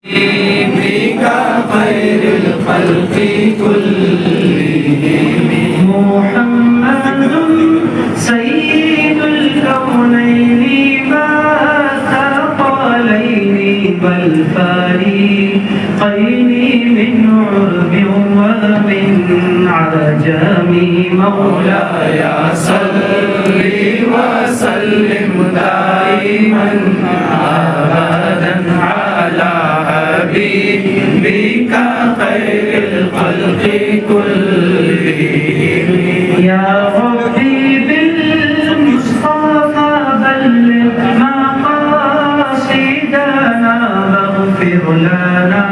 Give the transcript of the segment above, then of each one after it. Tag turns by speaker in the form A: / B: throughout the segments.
A: بك خير الخلق كلهم
B: محمد سيد الكونين ما ثقلين بل فريقين من عرب ومن عجم مولاي
A: صل وسلم دائما أبدا على حبيبك خير الخلق كلهم
B: يا ربي بالمصطفى بلغ مقاصدنا واغفر لنا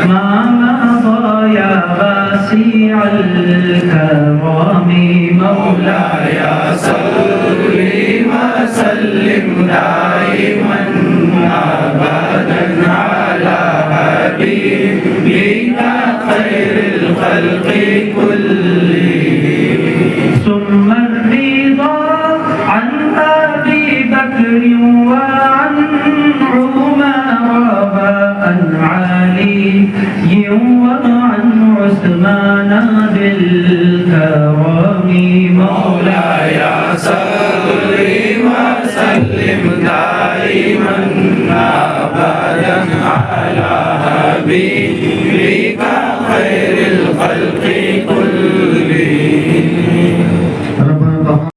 B: ما مضى يا واسع الكرم مولاي
A: صل وسلم دائما أبدا على حبيبك خير الخلق كلهم
B: ثم الرضا عن أبي بكر وعن عمر وعن علي وعن عثمان بالكرم
A: مولاي صل وسلم دائما